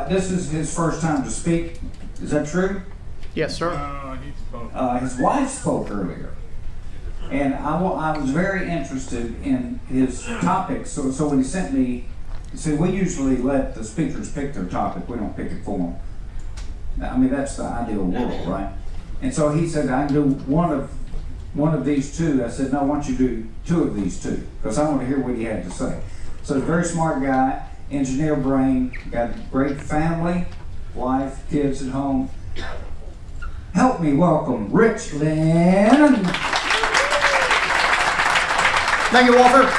this is his first time to speak. Is that true? Yes, sir. He spoke. His wife spoke earlier. And I was very interested in his topic. So when he sent me, he said, we usually let the speakers pick their topic. We don't pick it for them. I mean, that's the ideal world, right? And so he said, I can do one of these two. I said, no, why don't you do two of these two? Because I want to hear what he had to say. So he's a very smart guy, engineer brain, got a great family, wife, kids at home. Help me welcome Rich Lennon. Thank you, Walter.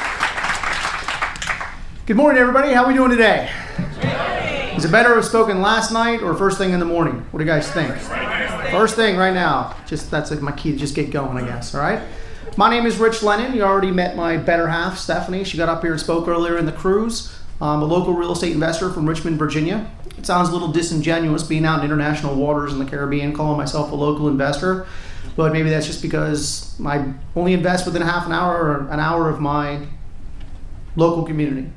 Good morning, everybody. How are we doing today? Is it better if spoken last night or first thing in the morning? What do you guys think? First thing right now. That's like my key to just get going, I guess. All right. My name is Rich Lennon. You already met my better half, Stephanie. She got up here and spoke earlier in the cruise. I'm a local real estate investor from Richmond, Virginia. It sounds a little disingenuous being out in international waters in the Caribbean, calling myself a local investor. But maybe that's just because I only invest within half an hour or an hour of my local community.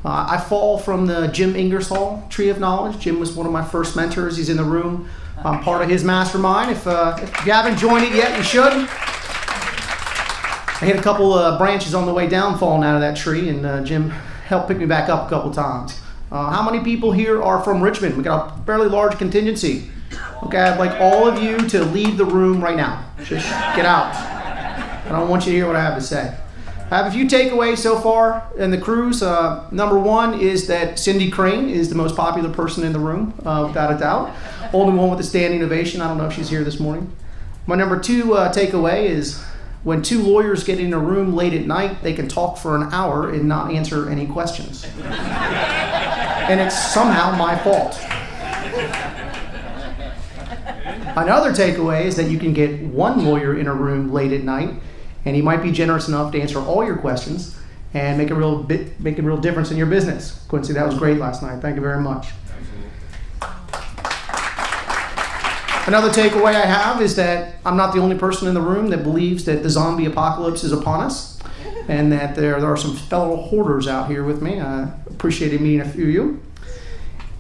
I fall from the Jim Ingersoll tree of knowledge. Jim was one of my first mentors. He's in the room. I'm part of his mastermind. If you haven't joined it yet, you should. I hit a couple branches on the way down falling out of that tree, and Jim helped pick me back up a couple times. How many people here are from Richmond? We got a fairly large contingency. Okay, I'd like all of you to leave the room right now. Just get out. I don't want you to hear what I have to say. I have a few takeaways so far in the cruise. Number one is that Cindy Crane is the most popular person in the room, without a doubt. Only one with a standing ovation. I don't know if she's here this morning. My number two takeaway is when two lawyers get in a room late at night, they can talk for an hour and not answer any questions. And it's somehow my fault. Another takeaway is that you can get one lawyer in a room late at night, and he might be generous enough to answer all your questions and make a real difference in your business. Quincy, that was great last night. Thank you very much. Another takeaway I have is that I'm not the only person in the room that believes that the zombie apocalypse is upon us, and that there are some fellow hoarders out here with me. I appreciated meeting a few of you.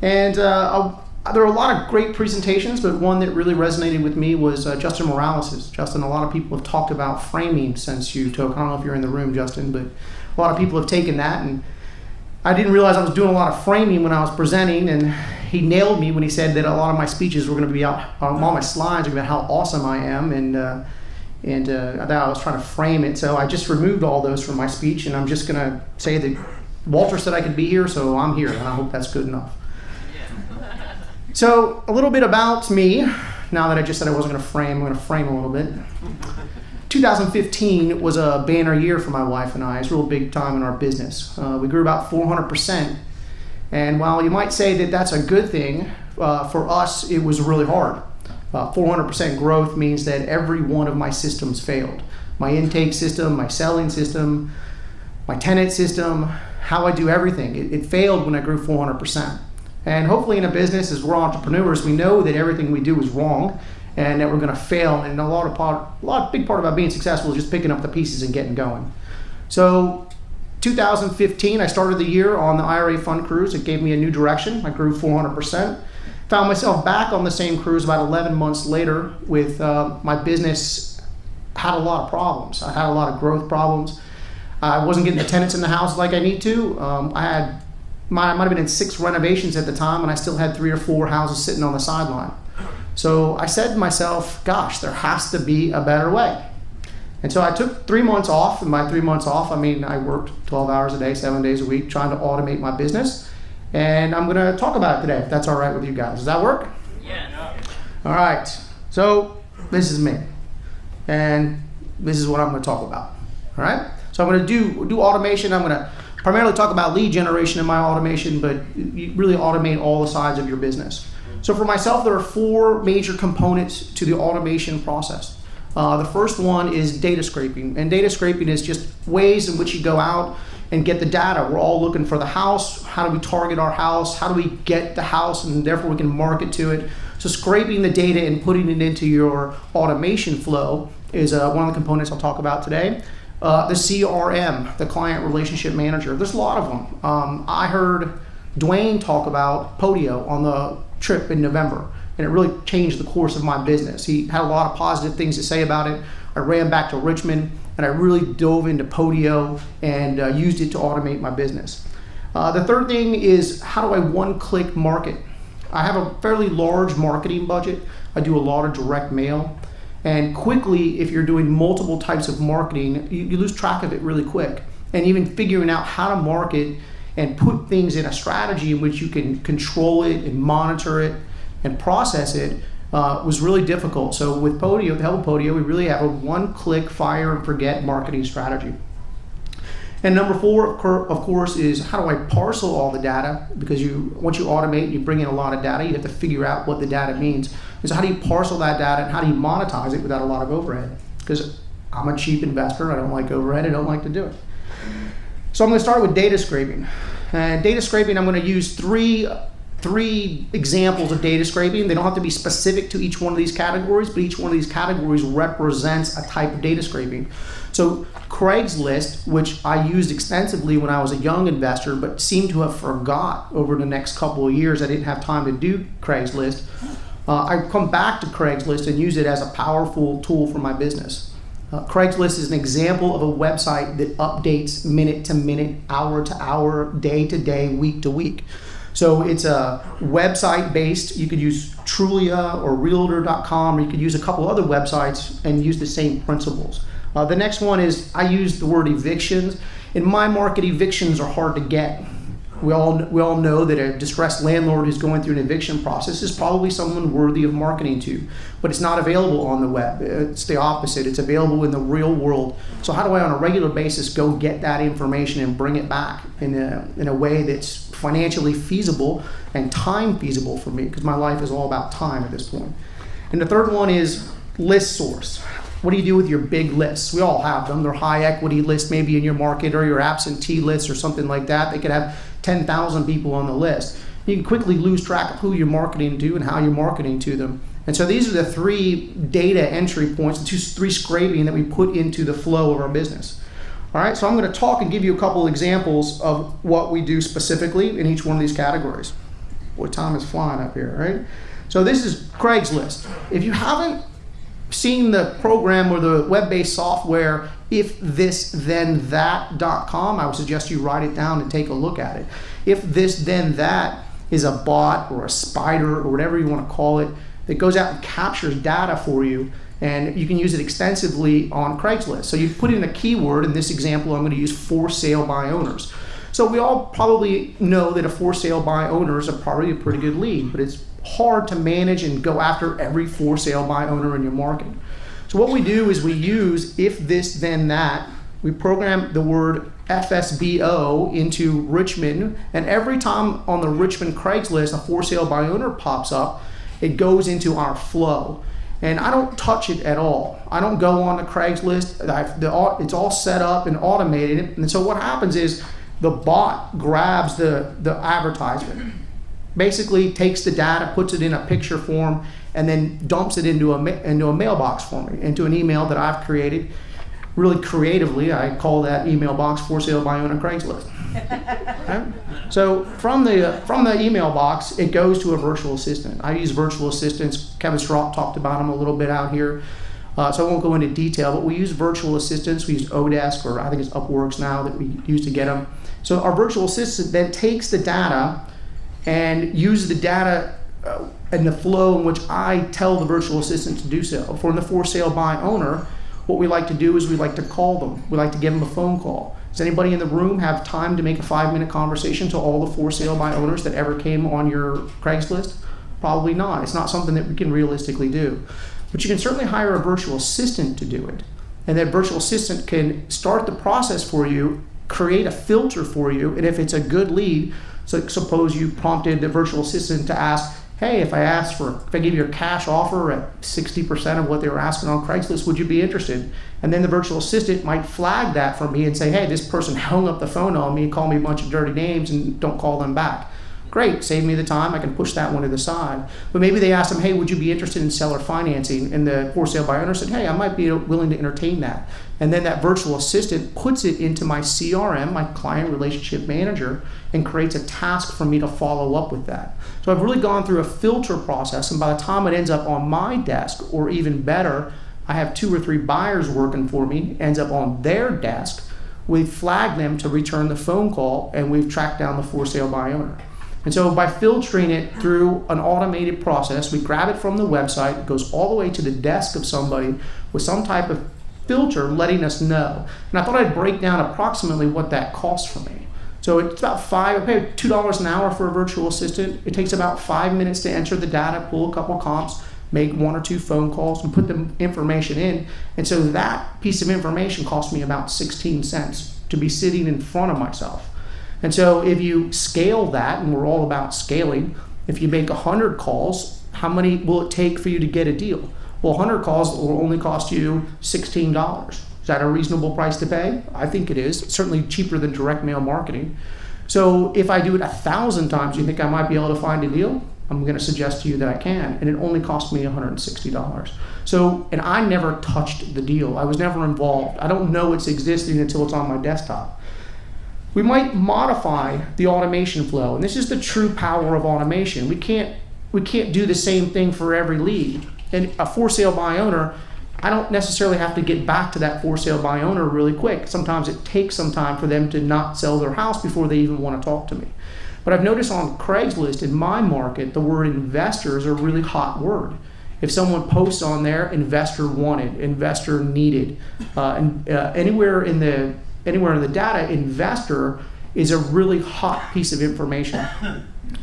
And there are a lot of great presentations, but one that really resonated with me was Justin Morales's. Justin, a lot of people have talked about framing since you took. I don't know if you're in the room, Justin, but a lot of people have taken that, and I didn't realize I was doing a lot of framing when I was presenting, and he nailed me when he said that a lot of my speeches were going to be out on all my slides about how awesome I am, and that I was trying to frame it. So I just removed all those from my speech, and I'm just going to say that Walter said I could be here, so I'm here, and I hope that's good enough. So a little bit about me. Now that I just said I wasn't going to frame, I'm going to frame a little bit. 2015 was a banner year for my wife and I. It's a real big time in our business. We grew about 400%. And while you might say that that's a good thing, for us it was really hard. 400% growth means that every one of my systems failed. My intake system, my selling system, my tenant system, how I do everything. It failed when I grew 400%. And hopefully in a business, as we're entrepreneurs, we know that everything we do is wrong and that we're going to fail. And big part about being successful is just picking up the pieces and getting going. So 2015, I started the year on the IRA fund cruise. It gave me a new direction. I grew 400%. Found myself back on the same cruise about 11 months later with my business had a lot of problems. I had a lot of growth problems. I wasn't getting the tenants in the house like I need to. I might have been in 6 renovations at the time, and I still had 3 or 4 houses sitting on the sideline. So I said to myself, gosh, there has to be a better way. And so I took 3 months off, and by 3 months off, I mean I worked 12 hours a day, 7 days a week, trying to automate my business. And I'm going to talk about it today, if that's all right with you guys. Does that work? Yeah. All right. So this is me, and this is what I'm going to talk about. All right. So I'm going to do automation. I'm going to primarily talk about lead generation in my automation, but you really automate all the sides of your business. So for myself, there are 4 major components to the automation process. The first one is data scraping, and data scraping is just ways in which you go out and get the data. We're all looking for the house. How do we target our house? How do we get the house, and therefore we can market to it? So scraping the data and putting it into your automation flow is one of the components I'll talk about today. The CRM, the Client Relationship Manager. There's a lot of them. I heard Dwayne talk about Podio on the trip in November, and it really changed the course of my business. He had a lot of positive things to say about it. I ran back to Richmond, and I really dove into Podio and used it to automate my business. The third thing is, how do I one-click market? I have a fairly large marketing budget. I do a lot of direct mail. And quickly, if you're doing multiple types of marketing, you lose track of it really quick. And even figuring out how to market and put things in a strategy in which you can control it and monitor it and process it was really difficult. So with Podio, with the help of Podio, we really have a one-click fire and forget marketing strategy. And number 4, of course, is how do I parcel all the data? Because once you automate, you bring in a lot of data, you have to figure out what the data means. And so how do you parcel that data and how do you monetize it without a lot of overhead? Because I'm a cheap investor, I don't like overhead, I don't like to do it. So I'm going to start with data scraping. And data scraping, I'm going to use three examples of data scraping. They don't have to be specific to each one of these categories, but each one of these categories represents a type of data scraping. So Craigslist, which I used extensively when I was a young investor, but seemed to have forgot over the next couple of years. I didn't have time to do Craigslist. I come back to Craigslist and use it as a powerful tool for my business. Craigslist is an example of a website that updates minute to minute, hour to hour, day to day, week to week. So it's a website based. You could use Trulia or Realtor.com, or you could use a couple other websites and use the same principles. The next one is, I use the word evictions. In my market, evictions are hard to get. We all know that a distressed landlord who's going through an eviction process is probably someone worthy of marketing to, but it's not available on the web. It's the opposite. It's available in the real world. So how do I, on a regular basis, go get that information and bring it back in a way that's financially feasible and time feasible for me? Because my life is all about time at this point. And the third one is list source. What do you do with your big lists? We all have them. They're high equity lists, maybe in your market, or your absentee lists or something like that. They could have 10,000 people on the list. You can quickly lose track of who you're marketing to and how you're marketing to them. And so these are the 3 data entry points, the 3 scraping that we put into the flow of our business. All right, so I'm going to talk and give you a couple examples of what we do specifically in each one of these categories. Boy, time is flying up here, right? So this is Craigslist. If you haven't seen the program or the web-based software ifthisthenthat.com, I would suggest you write it down and take a look at it. If this then that is a bot or a spider or whatever you want to call it that goes out and captures data for you, and you can use it extensively on Craigslist. So you put in a keyword. In this example, I'm going to use for sale by owners. So we all probably know that a for sale by owners are probably a pretty good lead, but it's hard to manage and go after every for sale by owner in your market. So what we do is we use if this then that. We program the word FSBO into Richmond, and every time on the Richmond Craigslist a for sale by owner pops up, it goes into our flow. And I don't touch it at all. I don't go on the Craigslist. It's all set up and automated. And so what happens is the bot grabs the advertisement, basically takes the data, puts it in a picture form, and then dumps it into a mailbox for me, into an email that I've created. Really creatively, I call that email box for sale by owner Craigslist. Okay? So from the email box, it goes to a virtual assistant. I use virtual assistants. Kevin Straub talked about them a little bit out here. So I won't go into detail, but we use virtual assistants. We use Odesk, or I think it's Upworks now that we use to get them. So our virtual assistant then takes the data and uses the data in the flow in which I tell the virtual assistant to do so. For the for sale by owner, what we like to do is we like to call them. We like to give them a phone call. Does anybody in the room have time to make a 5-minute conversation to all the for sale by owners that ever came on your Craigslist? Probably not. It's not something that we can realistically do. But you can certainly hire a virtual assistant to do it. And that virtual assistant can start the process for you, create a filter for you, and if it's a good lead, so suppose you prompted the virtual assistant to ask, hey, if I give you a cash offer at 60% of what they were asking on Craigslist, would you be interested? And then the virtual assistant might flag that for me and say, hey, this person hung up the phone on me, called me a bunch of dirty names, and don't call them back. Great, save me the time, I can push that one to the side. But maybe they asked them, hey, would you be interested in seller financing? And the for sale by owner said, hey, I might be willing to entertain that. And then that virtual assistant puts it into my CRM, my client relationship manager, and creates a task for me to follow up with that. So I've really gone through a filter process, and by the time it ends up on my desk, or even better, I have 2 or 3 buyers working for me, ends up on their desk, we've flagged them to return the phone call, and we've tracked down the for sale by owner. And so by filtering it through an automated process, we grab it from the website, it goes all the way to the desk of somebody with some type of filter letting us know. And I thought I'd break down approximately what that costs for me. So it's about I pay $2 an hour for a virtual assistant. It takes about 5 minutes to enter the data, pull a couple comps, make 1 or 2 phone calls, and put the information in. And so that piece of information cost me about 16 cents to be sitting in front of myself. And so if you scale that, and we're all about scaling, if you make 100 calls, how many will it take for you to get a deal? Well, 100 calls will only cost you $16. Is that a reasonable price to pay? I think it is. It's certainly cheaper than direct mail marketing. So if I do it 1,000 times, you think I might be able to find a deal? I'm going to suggest to you that I can, and it only cost me $160. So, and I never touched the deal. I was never involved. I don't know it's existing until it's on my desktop. We might modify the automation flow, and this is the true power of automation. We can't do the same thing for every lead. And a for sale by owner, I don't necessarily have to get back to that for sale by owner really quick. Sometimes it takes some time for them to not sell their house before they even want to talk to me. But I've noticed on Craigslist in my market, the word investor is a really hot word. If someone posts on there, investor wanted, investor needed, anywhere in the data, investor is a really hot piece of information.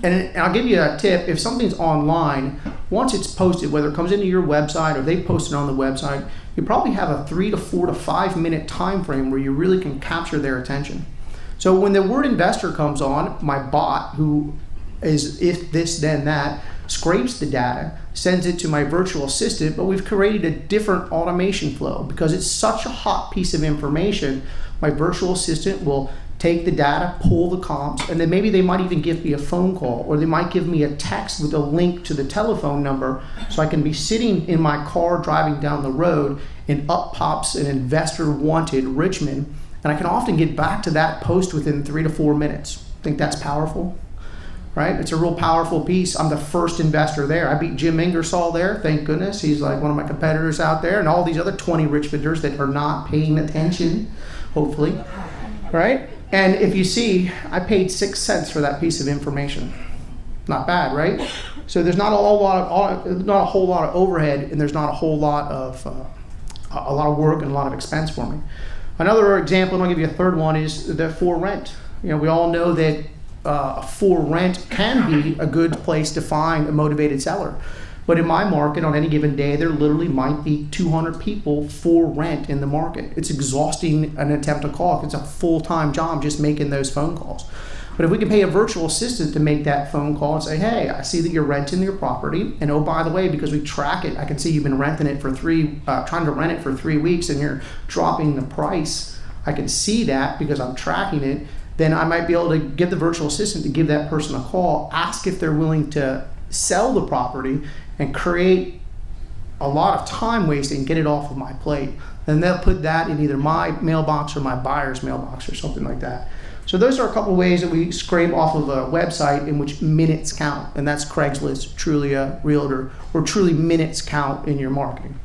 And I'll give you a tip. If something's online, once it's posted, whether it comes into your website or they post it on the website, you probably have a 3 to 4 to 5 minute time frame where you really can capture their attention. So when the word investor comes on, my bot, who is if this then that, scrapes the data, sends it to my virtual assistant, but we've created a different automation flow because it's such a hot piece of information. My virtual assistant will take the data, pull the comps, and then maybe they might even give me a phone call, or they might give me a text with a link to the telephone number, so I can be sitting in my car driving down the road and up pops an investor wanted Richmond, and I can often get back to that post within 3 to 4 minutes. Think that's powerful, right? It's a real powerful piece. I'm the first investor there. I beat Jim Ingersoll there, thank goodness. He's like one of my competitors out there, and all these other 20 Richmonders that are not paying attention, hopefully, right? And if you see, I paid 6 cents for that piece of information. Not bad, right? So there's not a whole lot of overhead, and there's not a whole lot of work and a lot of expense for me. Another example, and I'll give you a third one, is the for rent. You know, we all know that for rent can be a good place to find a motivated seller. But in my market, on any given day, there literally might be 200 people for rent in the market. It's exhausting an attempt to call. It's a full-time job just making those phone calls. But if we can pay a virtual assistant to make that phone call and say, hey, I see that you're renting your property, and oh, by the way, because we track it, I can see you've been renting it for trying to rent it for 3 weeks, and you're dropping the price. I can see that because I'm tracking it. Then I might be able to get the virtual assistant to give that person a call, ask if they're willing to sell the property, and create a lot of time wasting and get it off of my plate. And they'll put that in either my mailbox or my buyer's mailbox or something like that. So those are a couple of ways that we scrape off of a website in which minutes count. And that's Craigslist, Trulia, Realtor, or truly minutes count in your marketing.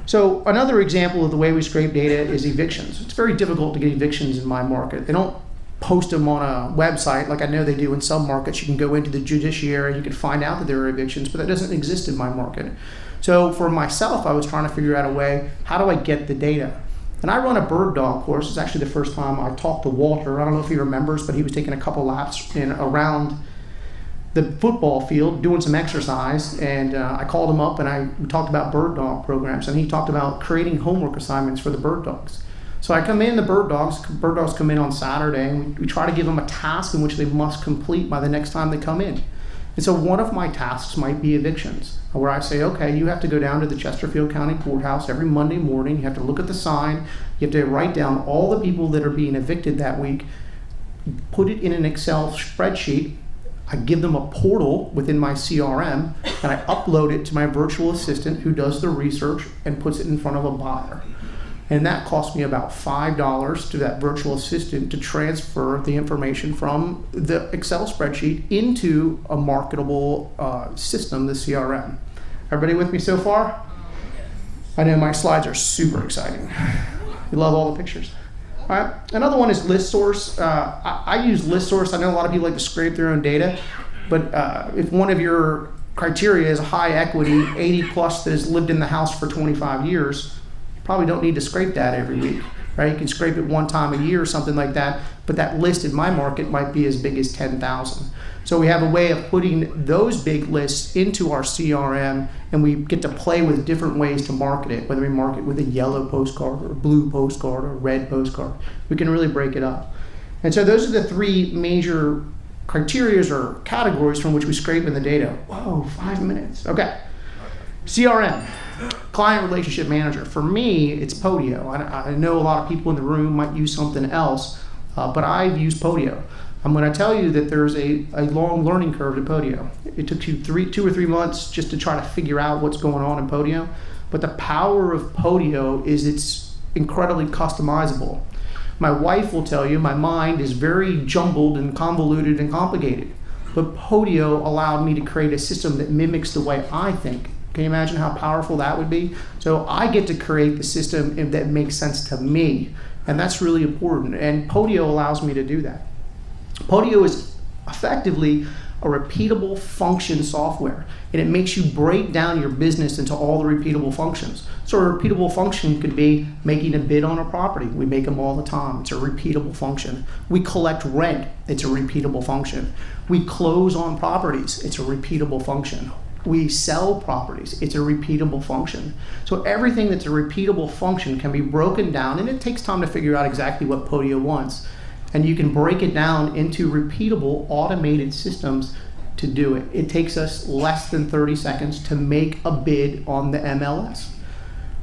So another example of the way we scrape data is evictions. It's very difficult to get evictions in my market. They don't post them on a website like I know they do in some markets. You can go into the judiciary and you can find out that there are evictions, but that doesn't exist in my market. So for myself, I was trying to figure out a way, how do I get the data? And I run a bird dog course. It's actually the first time I talked to Walter. I don't know if he remembers, but he was taking a couple laps around the football field doing some exercise, and I called him up and we talked about bird dog programs, and he talked about creating homework assignments for the bird dogs. So I come in, the bird dogs come in on Saturday, and we try to give them a task in which they must complete by the next time they come in. And so one of my tasks might be evictions, where I say, okay, you have to go down to the Chesterfield County Courthouse every Monday morning. You have to look at the sign. You have to write down all the people that are being evicted that week, put it in an Excel spreadsheet. I give them a portal within my CRM, and I upload it to my virtual assistant who does the research and puts it in front of a buyer. And that cost me about $5 to that virtual assistant to transfer the information from the Excel spreadsheet into a marketable system, the CRM. Everybody with me so far? I know my slides are super exciting. You love all the pictures. All right. Another one is list source. I use list source. I know a lot of people like to scrape their own data, but if one of your criteria is high equity, 80 plus that has lived in the house for 25 years, you probably don't need to scrape that every week, right? You can scrape it one time a year or something like that, but that list in my market might be as big as 10,000. So we have a way of putting those big lists into our CRM, and we get to play with different ways to market it, whether we market with a yellow postcard or a blue postcard or a red postcard. We can really break it up. And so those are the three major criteria or categories from which we scrape in the data. Whoa, 5 minutes. Okay. CRM, client relationship manager. For me, it's Podio. I know a lot of people in the room might use something else, but I've used Podio. I'm going to tell you that there's a long learning curve to Podio. It took you 2 or 3 months just to try to figure out what's going on in Podio. But the power of Podio is it's incredibly customizable. My wife will tell you my mind is very jumbled and convoluted and complicated. But Podio allowed me to create a system that mimics the way I think. Can you imagine how powerful that would be? So I get to create the system that makes sense to me. And that's really important. And Podio allows me to do that. Podio is effectively a repeatable function software, and it makes you break down your business into all the repeatable functions. So a repeatable function could be making a bid on a property. We make them all the time. It's a repeatable function. We collect rent. It's a repeatable function. We close on properties. It's a repeatable function. We sell properties. It's a repeatable function. So everything that's a repeatable function can be broken down, and it takes time to figure out exactly what Podio wants. And you can break it down into repeatable automated systems to do it. It takes us less than 30 seconds to make a bid on the MLS.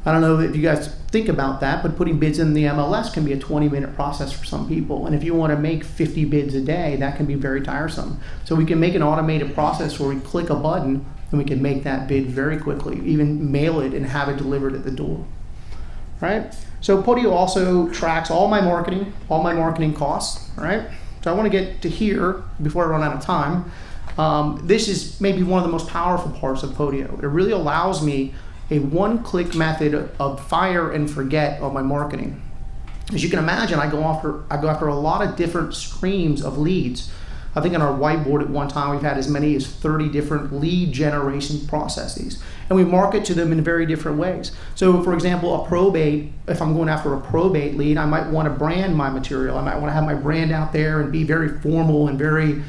I don't know if you guys think about that, but putting bids in the MLS can be a 20-minute process for some people. And if you want to make 50 bids a day, that can be very tiresome. So we can make an automated process where we click a button and we can make that bid very quickly, even mail it and have it delivered at the door. Right? So Podio also tracks all my marketing costs, right? So I want to get to here before I run out of time. This is maybe one of the most powerful parts of Podio. It really allows me a one-click method of fire and forget on my marketing. As you can imagine, I go after a lot of different streams of leads. I think on our whiteboard at one time we've had as many as 30 different lead generation processes, and we market to them in very different ways. So for example, a probate, if I'm going after a probate lead, I might want to brand my material. I might want to have my brand out there and be very formal and very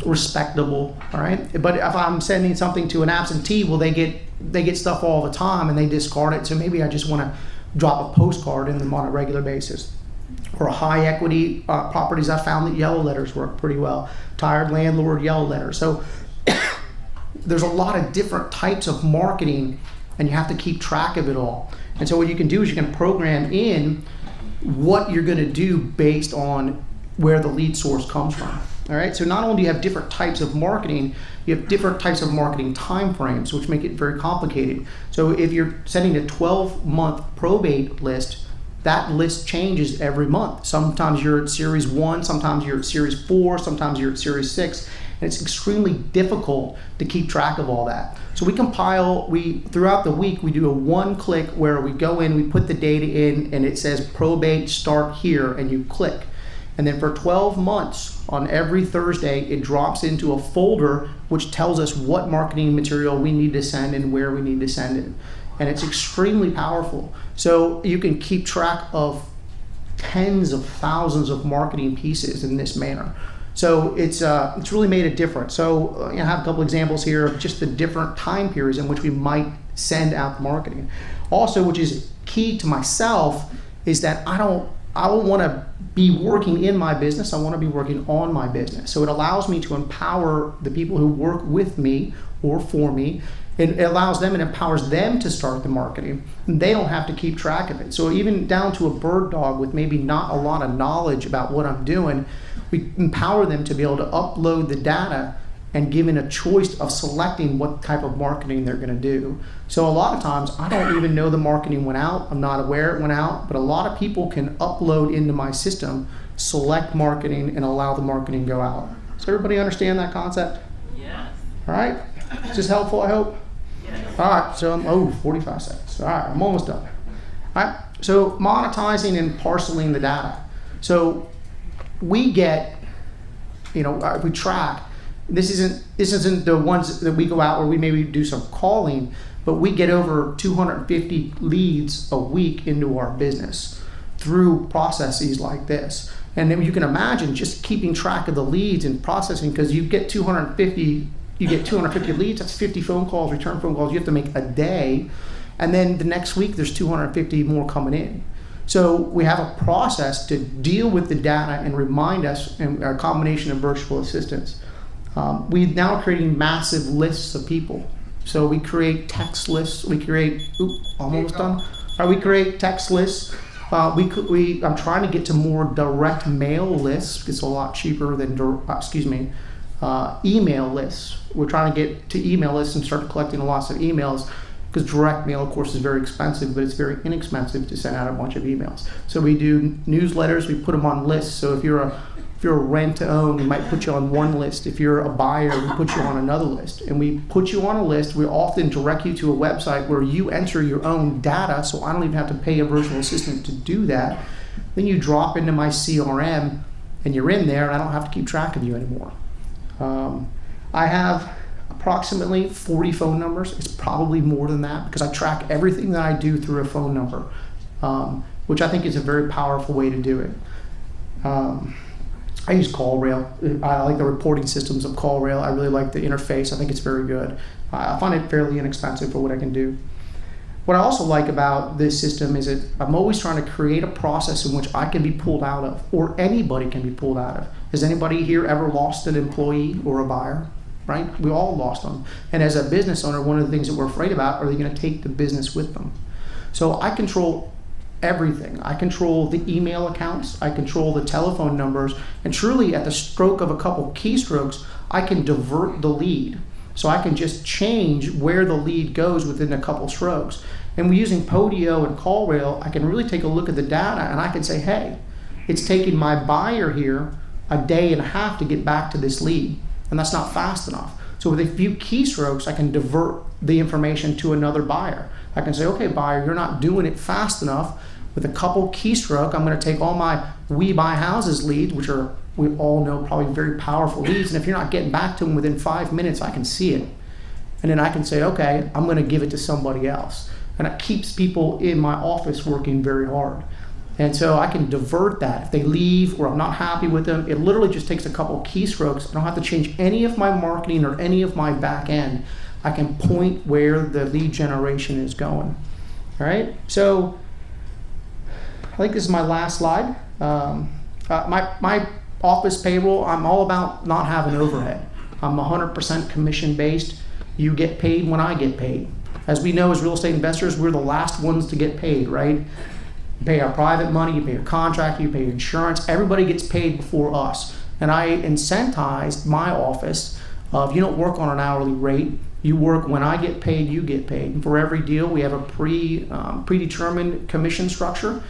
respectable, all right? But if I'm sending something to an absentee, well, they get stuff all the time and they discard it. So maybe I just want to drop a postcard in them on a regular basis. Or high equity properties, I found that yellow letters work pretty well. Tired landlord yellow letters. So there's a lot of different types of marketing, and you have to keep track of it all. And so what you can do is you can program in what you're going to do based on where the lead source comes from. All right. So not only do you have different types of marketing, you have different types of marketing timeframes, which make it very complicated. So if you're sending a 12-month probate list, that list changes every month. Sometimes you're at series 1, sometimes you're at series 4, sometimes you're at series 6, and it's extremely difficult to keep track of all that. So throughout the week, we do a one-click where we go in, we put the data in, and it says probate start here, and you click. And then for 12 months, on every Thursday, it drops into a folder which tells us what marketing material we need to send and where we need to send it. And it's extremely powerful. So you can keep track of tens of thousands of marketing pieces in this manner. So it's really made a difference. So I have a couple examples here of just the different time periods in which we might send out the marketing. Also, which is key to myself, is that I don't want to be working in my business. I want to be working on my business. So it allows me to empower the people who work with me or for me. It allows them and empowers them to start the marketing. And they don't have to keep track of it. So even down to a bird dog with maybe not a lot of knowledge about what I'm doing, we empower them to be able to upload the data and given a choice of selecting what type of marketing they're going to do. So a lot of times I don't even know the marketing went out. I'm not aware it went out, but a lot of people can upload into my system, select marketing, and allow the marketing to go out. Does everybody understand that concept? Yes. All right. Is this helpful, I hope? Yes. All right. So I'm 45 seconds. All right. I'm almost done. All right. So monetizing and parceling the data. So we get, we track. This isn't the ones that we go out where we maybe do some calling, but we get over 250 leads a week into our business through processes like this. And then you can imagine just keeping track of the leads and processing, because you get 250 leads, that's 50 phone calls, return phone calls you have to make a day. And then the next week there's 250 more coming in. So we have a process to deal with the data and remind us, and a combination of virtual assistants. We now are creating massive lists of people. So we create text lists. We create, almost done. We create text lists. I'm trying to get to more direct mail lists. It's a lot cheaper than email lists. We're trying to get to email lists and start collecting lots of emails, because direct mail, of course, is very expensive, but it's very inexpensive to send out a bunch of emails. So we do newsletters. We put them on lists. So if you're a rent to own, we might put you on one list. If you're a buyer, we put you on another list. And we put you on a list. We often direct you to a website where you enter your own data, so I don't even have to pay a virtual assistant to do that. Then you drop into my CRM, and you're in there, and I don't have to keep track of you anymore. I have approximately 40 phone numbers. It's probably more than that, because I track everything that I do through a phone number, which I think is a very powerful way to do it. I use CallRail. I like the reporting systems of CallRail. I really like the interface. I think it's very good. I find it fairly inexpensive for what I can do. What I also like about this system is that I'm always trying to create a process in which I can be pulled out of, or anybody can be pulled out of. Has anybody here ever lost an employee or a buyer? Right? We all lost them. And as a business owner, one of the things that we're afraid about, are they going to take the business with them? So I control everything. I control the email accounts, I control the telephone numbers, and truly at the stroke of a couple keystrokes, I can divert the lead. So I can just change where the lead goes within a couple strokes. And using Podio and CallRail, I can really take a look at the data, and I can say, hey, it's taking my buyer here a day and a half to get back to this lead, and that's not fast enough. So with a few keystrokes, I can divert the information to another buyer. I can say, okay, buyer, you're not doing it fast enough. With a couple keystroke, I'm going to take all my We Buy Houses leads, which are, we all know, probably very powerful leads. And if you're not getting back to them within 5 minutes, I can see it. And then I can say, okay, I'm going to give it to somebody else. And it keeps people in my office working very hard. And so I can divert that. If they leave or I'm not happy with them, it literally just takes a couple keystrokes. I don't have to change any of my marketing or any of my back end. I can point where the lead generation is going. All right, so I think this is my last slide. My office payroll, I'm all about not having overhead. I'm 100% commission based. You get paid when I get paid. As we know, as real estate investors, we're the last ones to get paid, right? You pay our private money, you pay your contractor, you pay your insurance. Everybody gets paid before us. And I incentivized my office of, you don't work on an hourly rate. You work when I get paid, you get paid. And for every deal, we have a predetermined commission structure.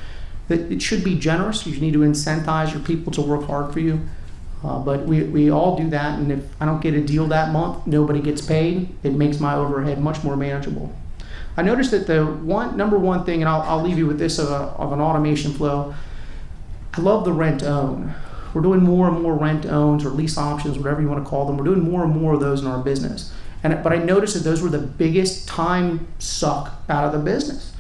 That it should be generous. You need to incentivize your people to work hard for you. But we all do that, and if I don't get a deal that month, nobody gets paid. It makes my overhead much more manageable. I noticed that the number one thing, and I'll leave you with this of an automation flow, I love the rent-own. We're doing more and more rent-owns or lease options, whatever you want to call them. We're doing more and more of those in our business. But I noticed that those were the biggest time suck out of the business.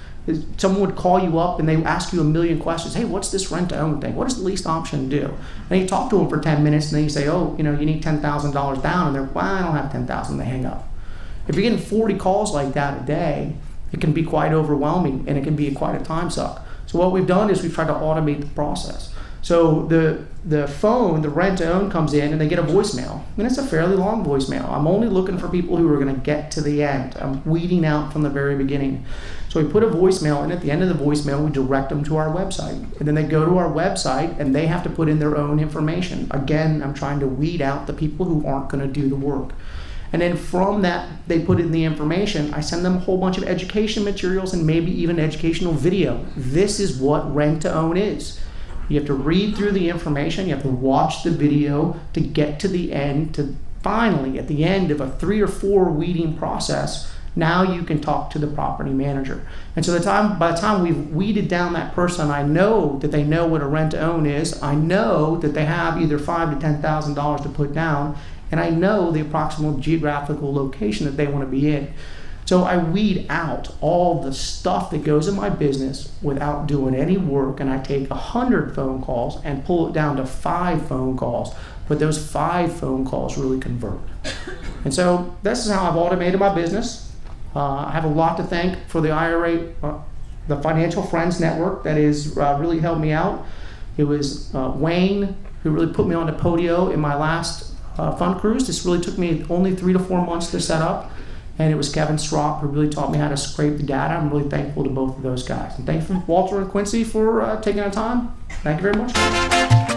Someone would call you up and they ask you a million questions. Hey, what's this rent-to-own thing? What does the lease option do? And you talk to them for 10 minutes and then you say, oh, you need $10,000 down. And they're, well, I don't have 10,000. They hang up. If you're getting 40 calls like that a day, it can be quite overwhelming and it can be quite a time suck. So what we've done is we've tried to automate the process. So the phone, the rent to own comes in and they get a voicemail. And it's a fairly long voicemail. I'm only looking for people who are going to get to the end. I'm weeding out from the very beginning. So we put a voicemail, and at the end of the voicemail, we direct them to our website. And then they go to our website and they have to put in their own information. Again, I'm trying to weed out the people who aren't going to do the work. And then from that, they put in the information. I send them a whole bunch of education materials and maybe even educational video. This is what rent to own is. You have to read through the information. You have to watch the video to get to the end, to finally, at the end of a 3 or 4 weeding process, now you can talk to the property manager. And so by the time we've weeded down that person, I know that they know what a rent to own is. I know that they have either $5,000 to $10,000 to put down, and I know the approximate geographical location that they want to be in. So I weed out all the stuff that goes in my business without doing any work, and I take 100 phone calls and pull it down to 5 phone calls, but those 5 phone calls really convert. And so this is how I've automated my business. I have a lot to thank for the IRA, the Financial Friends Network that has really helped me out. It was Wayne who really put me on the podio in my last fund cruise. This really took me only 3 to 4 months to set up. And it was Kevin Strop who really taught me how to scrape the data. I'm really thankful to both of those guys. And thank you, Walter and Quincy, for taking our time. Thank you very much.